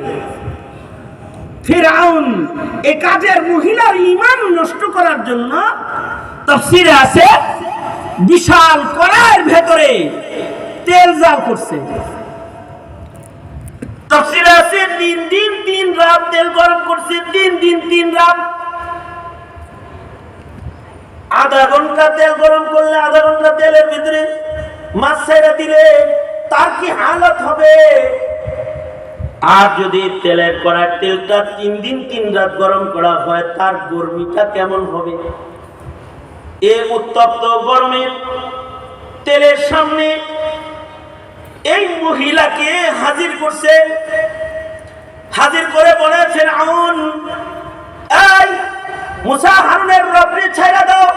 গেছে। ফিরআউন এই কাজের মহিলার ঈমান নষ্ট করার জন্য তাফসীরে আছে বিশাল কড়াইয়ের ভেতরে তেল জাল করছে। তাফসীরে আছে 3 দিন 3 রাত তেল গরম করছে, 3 দিন 3 রাত। আধা ঘন্টা তেল গরম করলে আধা ঘন্টা তেলের ভিতরে মাছ ছেড়ে দিলে তার কি হালত হবে? আর যদি তেলের কড়ার তেলটা 3 দিন 3 রাত গরম করা হয় তার গরমিটা কেমন হবে? এই উত্তপ্ত গরমের তেলের সামনে এই মহিলাকে হাজির করছে। হাজির করে বলে, ফিরআউন, এই মুসা হারুনের রবরে ছাইড়া দাও।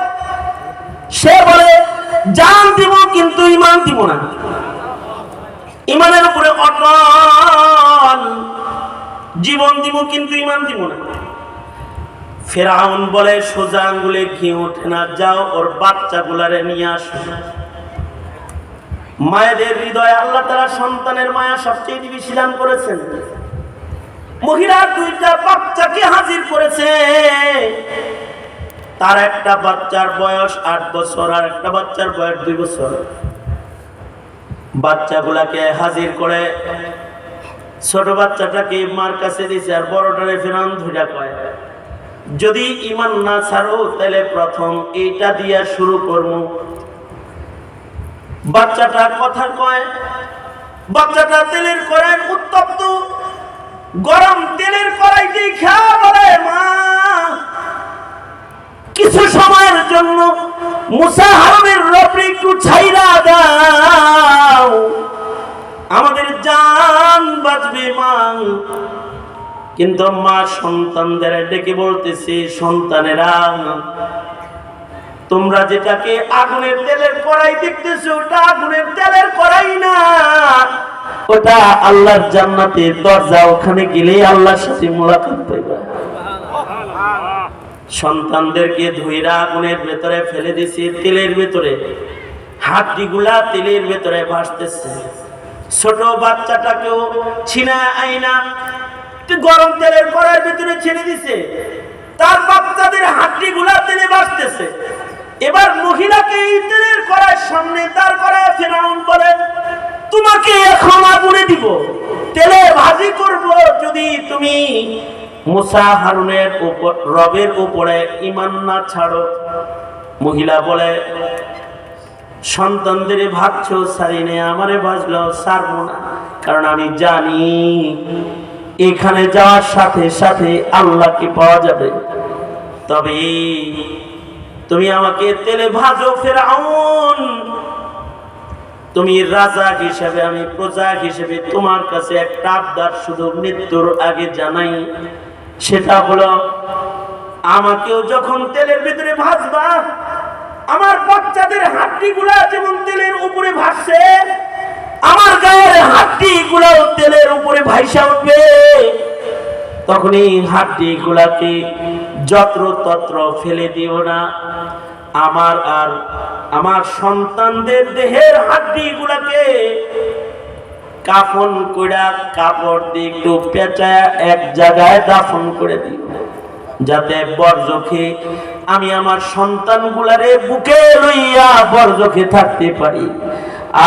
সে বলে, জান দিব কিন্তু ঈমান দিব না, ঈমানের উপরে অটল, জীবন দিব কিন্তু ঈমান দিব না। ফিরআউন বলে, সোজা আঙ্গুলে ঘি ওঠে না, যাও ওর বাচ্চাগুলারে নিয়ে আসো। মায়েদের হৃদয়ে আল্লাহ তাআলা সন্তানের মায়া সবচেয়ে বেশি দান করেছেন। মহিলা 2টা বাচ্চাকে হাজির করেছে। তার একটা বাচ্চার বয়স 8 বছর আর একটা বাচ্চার বয়স 2 বছর। বাচ্চাগুলাকে হাজির করে ছোট বাচ্চাটাকে মার কাছে দিয়েছে, আর বড়টারে ফিরআউন ধইরা কয়, যদি ঈমান না ছাড়ো তাহলে প্রথম এইটা দিয়া শুরু করব। বাচ্চাটা কথা কয়। বাচ্চাটা তেলের কড়াই, উত্তপ্ত গরম তেলের কড়াইতে খেয়া বলে, মা কিছু সময়ের জন্য মুসা হারুনের রবরে একটু ছাইরা দাও, আমাদের জান বাঁচবে মা। কিন্তু মা সন্তানদের ডেকে বলতেছে, সন্তানেরা, তোমরা যেটাকে আগুনের তেলের কড়াই দেখতেছো ওটা আগুনের তেলের কড়াই না, ওটা আল্লাহর জান্নাতের দরজা। ওখানে গেলে আল্লাহর সাথে মুলাকাত পাইবা। সন্তানদেরকে ধুইরা আগুনের ভেতরে ফেলে দিয়েছে, তেলের ভেতরে হাড্ডিগুলা তেলের ভেতরে ভাসতেছে। ছোট বাচ্চাটাকেও ছিনা আইনা গরম তেলের কড়াইয়ের ভেতরে ছেড়ে দিছে, তার বাচ্চাদের হাড্ডিগুলা তেলে ভাসতেছে। এবার মহিলাকে এই তেলের কড়াইয়ের সামনে দাঁড় করায় ফিরআউন বলে, তোমাকে এখন আগুনে দিব, তেলে ভাজি করব যদি তুমি মুসা হারুনের উপর রবের উপরে ঈমান না ছাড়ো। মহিলা বলে, সন্তানদের ভাবছো ছাড়ি নে, আমারে ভাজলো ছাড়বো না, কারণ আমি জানি এখানে যাওয়ার সাথে সাথে আল্লাহকে পাওয়া যাবে। তবে তুমি আমাকে তেলে ভাজো ফিরআউন, তুমি রাজা হিসেবে আমি প্রজা হিসেবে তোমার কাছে একটা আবদার শুধু মৃত্যুর আগে জানাই, সেটা হলো আমাকেও যখন তেলের ভিতরে ভাজবা, আমার বাচ্চাদের হাড্ডিগুলা যেমন তেলের উপরে ভাসছে, আমার গায়ের হাড্ডিগুলাও তেলের উপরে ভাইসা উঠবে। তখন এই হাড্ডিগুলাকে যত্র তত্র ফেলে দিও না, আমার আর আমার সন্তানদের দেহের হাড্ডিগুলাকে কাফন কইরা কাপড় দিয়ে একটু পেঁচায় এক জায়গায় দাফন করে দিও, যাতে বরজখে আমি আমার সন্তানগুলারে বুকে লইয়া বরজখে থাকতে পারি,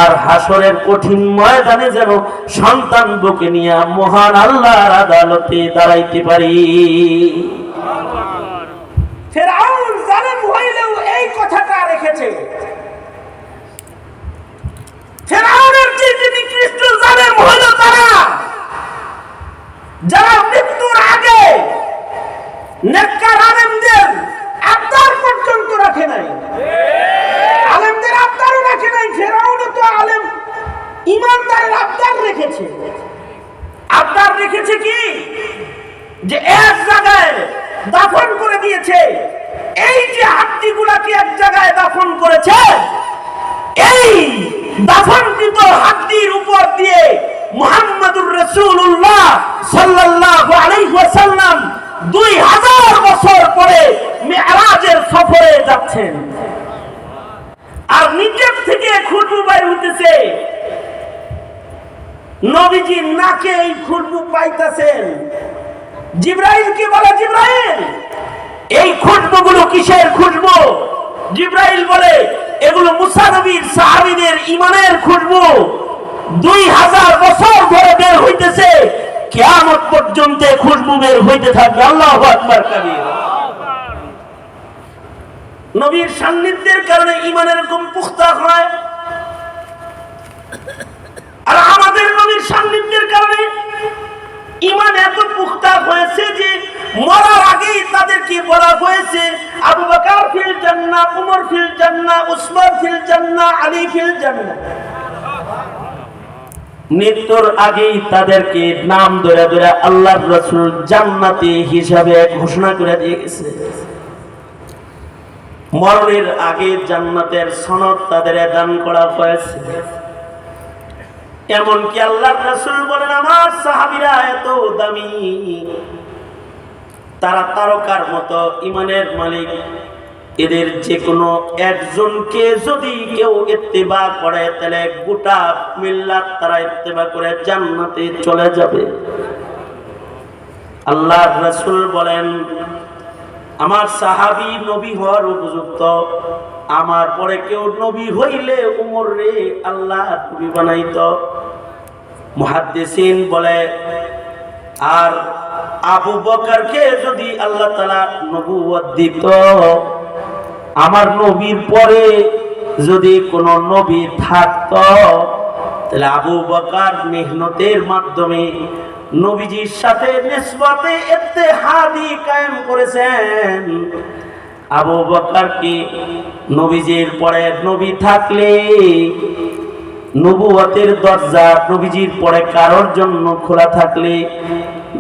আর হাসরের কঠিন ময়দানে যেন সন্তান বুকে নিয়ে মহান আল্লাহর আদালতে দাঁড়াইতে পারি। ফিরআউন জালেম হইলেও এই কথাটা রেখেছে। ফিরআউনের যে নিকৃষ্ট জালেম হলো তারা, যারা মৃত্যুর আগে নেককার আলেমদের আবদার পর্যন্ত রাখে নাই, আলেমদের আবদারও রাখে নাই। ফিরআউনও তো আলেম ইমানদারের আবদার রেখেছে। আবদার রেখেছে কি, যে এক জায়গায় দাফন করে দিয়েছে, এই যে হাড্ডিগুলাকে এক জায়গায় দাফন করেছে, এই দাফনকৃত হাড্ডির উপর দিয়ে মুহাম্মদুর রাসূলুল্লাহ সাল্লাল্লাহু আলাইহি ওয়াসাল্লাম 2000 বছর পরে মিরাজের সফরে যাচ্ছেন, আর নিচের থেকে খুশবু বাইর হইতেছে। নবীজি নাকে এই খুশবু পাইতেছেন। জিবরাইলকে বলে, জিবরাইল এই খুশবুগুলো কিসের খুশবু? জিবরাইল বলে এগুলো মুসা নবীর সাহাবীদের ঈমানের খুশবু। 2000 বছর ধরে বের হইতেছে, কিয়ামত পর্যন্ত খুশবু বের হইতে থাকবে। আল্লাহু আকবার কাবীর। নবীর সান্নিধ্যের কারণে ঈমান এরকম পুখতা হয়, আর আমাদের নবীর সান্নিধ্যের কারণে ঈমান এত পুখতা হয়েছে যে মরার আগেই তাদেরকে বলা হয়েছে আবু বকর ফিল জান্নাহ, উমর ফিল জান্নাহ, উসমান ফিল জান্নাহ, আলী ফিল জান্নাহ। মৃত্যুর আগেই তাদেরকে নাম ধরে ধরে আল্লাহর রাসূল জান্নাতি হিসাবে ঘোষণা করে দিয়ে গেছে। মরণের আগে জান্নাতের সনদ তাদের দান করা হয়েছে। এমনকি আল্লাহর রাসূল বলেন, আমার সাহাবীরা এত দামি, তারা তারকার মতো ঈমানের মালিক। এদের যে কোনো একজনকে যদি কেউ ইত্তেবা করে তাহলে গোটা মিল্লাত তারা ইত্তেবা করে জান্নাতে চলে যাবে। আল্লাহর রাসূল বলেন, আমার সাহাবী নবী হওয়ার উপযুক্ত, আমার পরে কেউ নবী হইলে উমর রে আল্লাহ নবী বানাইতো। মুহাদ্দিসিন বলে, আর আবু বকরকে যদি আল্লাহ তাআলা নবুয়ত দিত, আমার নবীর পরে যদি কোন নবী থাকতো, তাহলে আবু বকর মেহনতের মাধ্যমে নবীজির সাথে নিসবতে ইত্তেহাদি কায়েম করেছেন। আবু বকর কি নবীজির পরে নবী থাকলে নবুয়তের দরজা নবীজির পরে কারোর জন্য খোলা থাকলে,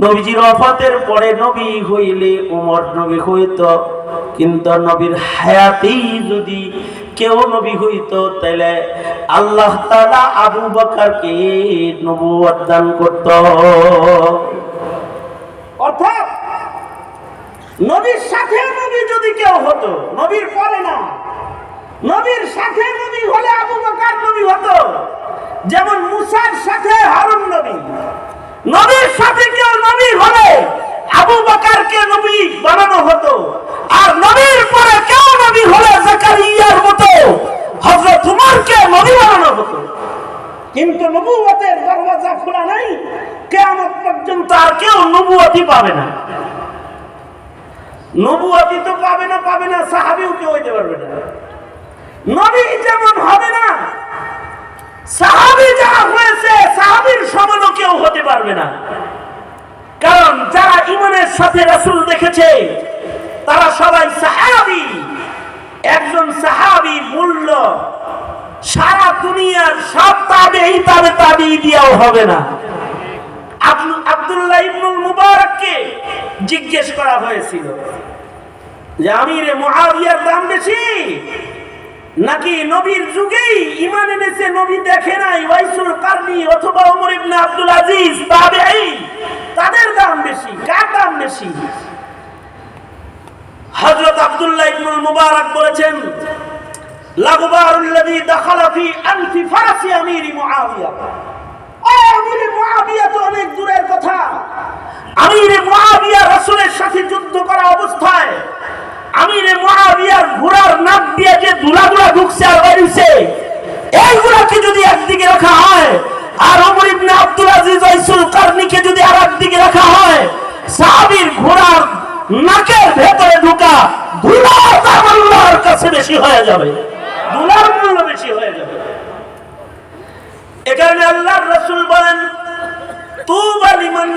নবীজির ওফাতের পরে নবী হইলে উমর নবী হইতো, কিন্তু নবীর হায়াতেই যদি কেউ নবী হইতো তাহলে আল্লাহ তাআলা আবু বকরকে নবুয়ত দান করত। অর্থাৎ নবীর সাথে নবী যদি কেউ হতো, নবীর পরে না, নবীর সাথে নবী হলে আবু বকর নবী হতো। যেমন মুসার সাথে হারুন নবী, নবীর সাথে কেউ নবী হলে আবু বকরকে নবী বানানো হতো। আর নবীর পরে কেউ নবী হলে জাকারিয়ার মতো হযরত উমরকে নবী বানানো হতো। কিন্তু নবুয়তের দরজা খোলা নাই, কিয়ামত পর্যন্ত আর কেউ নবুয়তই পাবে না। নবুয়তই তো পাবে না, সাহাবীও কেউ হইতে পারবে না। নবী যেমন হবে না, সাহাবী যা হয়েছে সাহাবীর সমানও কেউ হতে পারবে না। কারণ যারা ঈমানের সাথে রাসূল দেখেছে তারা সবাই সাহাবী। একজন সাহাবীর মূল্য সারা দুনিয়ার সব তাবেঈ দিয়েও হবে না। আব্দুল্লাহ ইবনুল মুবারককে জিজ্ঞেস করা হয়েছিল যে আমিরে মুআবিয়ার দাম বেশি নাকি নবীর যুগেই ঈমান এনেছে নবী দেখে নাই ওয়াইসুল কারনি অথবা ওমর ইবনে আব্দুল আজিজ তাবেঈ, তাদের দাম বেশি, কার দাম বেশি? হযরত আব্দুল্লাহ ইবনুল মুবারক বলেছেন, লাগুবারুল্লাযী দাখালা ফি আনফি ফারাসি আমিরি মুআবিয়া। ও আমিরে মুআবিয়া তো অনেক দূরের কথা। আমিরে মুআবিয়া রাসূলের সাথে যুদ্ধ করা অবস্থায় আমিরে মুআবিয়ার ঘোড়ার নাক দিয়ে যে দুলাগুলা ঢুকছে আর বাইরেছে, এইগুলাকে যদি একদিকে রাখা হয়, আর ওমর ইবনে আব্দুল আজিজ ওয়াইসুল কারনিকে যদি আরেকদিকে রাখা হয়, সাহাবীর ঘোড়ার নাকের ভেতরে ঢোকা ধুলার দাম আল্লাহর কাছে বেশি হয়ে যাবে, ধুলার মূল্য বেশি হয়ে যাবে। এ কারণে আল্লাহর রাসূল বলেন, তুবা লিমান